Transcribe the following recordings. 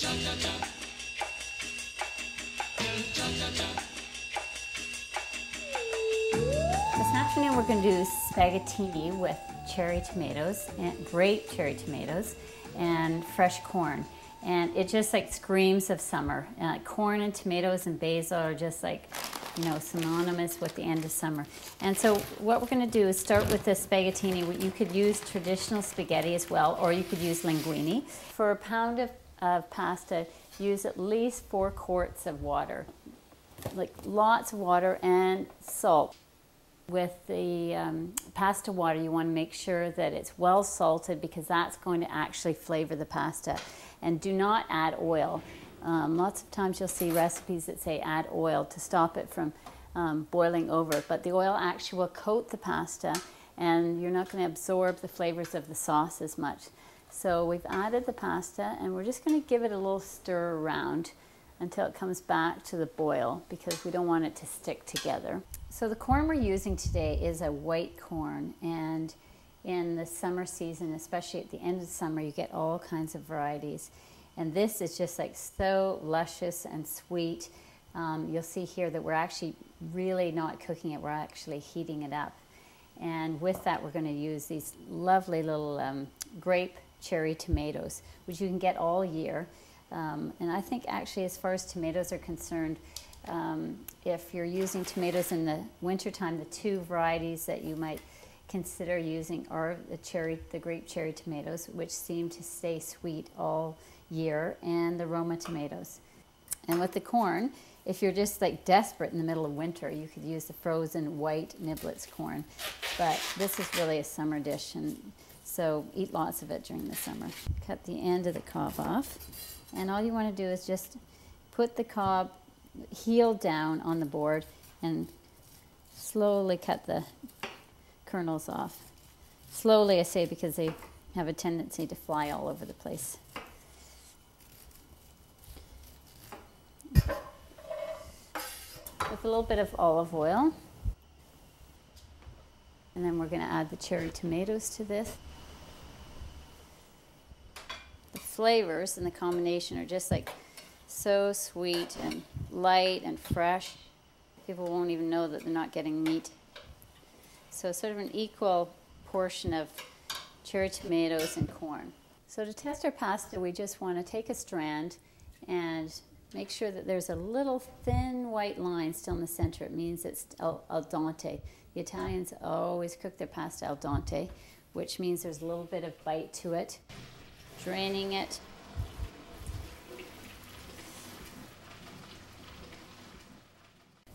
This afternoon we're going to do spaghettini with cherry tomatoes, and grape cherry tomatoes, and fresh corn. And it just like screams of summer. Corn and tomatoes and basil are just like, you know, synonymous with the end of summer. And so what we're going to do is start with the spaghettini. You could use traditional spaghetti as well, or you could use linguine. For a pound of pasta, use at least 4 quarts of water. Like lots of water and salt. With the pasta water, you want to make sure that it's well salted because that's going to actually flavor the pasta. And do not add oil. Lots of times you'll see recipes that say add oil to stop it from boiling over, but the oil actually will coat the pasta and you're not going to absorb the flavors of the sauce as much. So we've added the pasta and we're just going to give it a little stir around until it comes back to the boil because we don't want it to stick together. So the corn we're using today is a white corn, and in the summer season, especially at the end of summer, you get all kinds of varieties. And this is just like so luscious and sweet. You'll see here that we're actually really not cooking it, we're actually heating it up. And with that, we're going to use these lovely little grape cherry tomatoes, which you can get all year. And I think actually as far as tomatoes are concerned, if you're using tomatoes in the wintertime, the 2 varieties that you might consider using are the grape cherry tomatoes, which seem to stay sweet all year, and the Roma tomatoes. And with the corn, if you're just like desperate in the middle of winter, you could use the frozen white niblets corn. But this is really a summer dish, and so eat lots of it during the summer. Cut the end of the cob off, and all you want to do is just put the cob heel down on the board and slowly cut the kernels off. Slowly, I say, because they have a tendency to fly all over the place. With a little bit of olive oil. And then we're going to add the cherry tomatoes to this. The flavors and the combination are just like so sweet and light and fresh. People won't even know that they're not getting meat. So sort of an equal portion of cherry tomatoes and corn. So to test our pasta, we just want to take a strand and make sure that there's a little thin white line still in the center. It means it's al dente. The Italians always cook their pasta al dente, which means there's a little bit of bite to it. Draining it.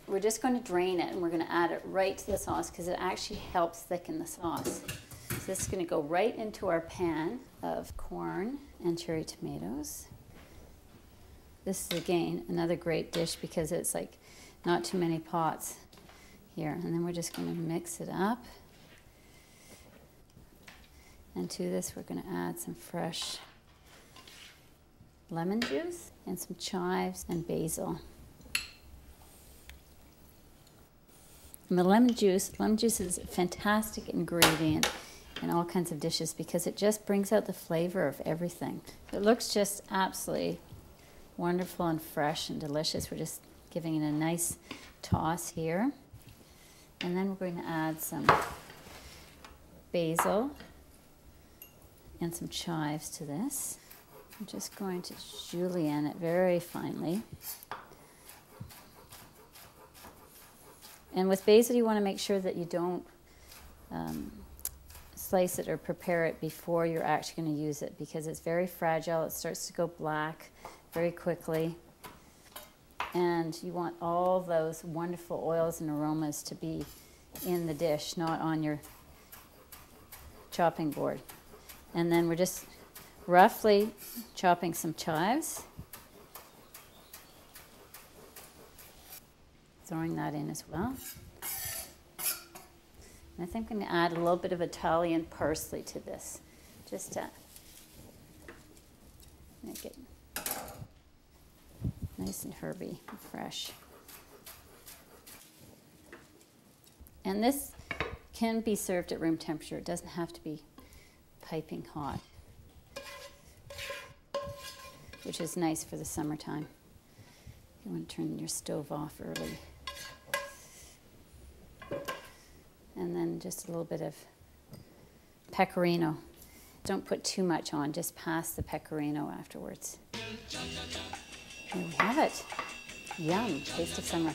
We're just going to drain it and we're going to add it right to the sauce because it actually helps thicken the sauce. So this is going to go right into our pan of corn and cherry tomatoes. This is again another great dish because it's like not too many pots here. And then we're just going to mix it up. And to this we're going to add some fresh lemon juice and some chives and basil. And the lemon juice is a fantastic ingredient in all kinds of dishes because it just brings out the flavor of everything. It looks just absolutely wonderful and fresh and delicious. We're just giving it a nice toss here. And then we're going to add some basil and some chives to this. I'm just going to julienne it very finely. And with basil, you want to make sure that you don't slice it or prepare it before you're actually going to use it because it's very fragile. It starts to go black very quickly. And you want all those wonderful oils and aromas to be in the dish, not on your chopping board. And then we're just roughly chopping some chives. Throwing that in as well. And I think I'm going to add a little bit of Italian parsley to this, just to make it nice and herby and fresh. And this can be served at room temperature. It doesn't have to be piping hot. which is nice for the summertime. You want to turn your stove off early. And then just a little bit of pecorino. Don't put too much on, just pass the pecorino afterwards. There we have it. Yum, taste of summer.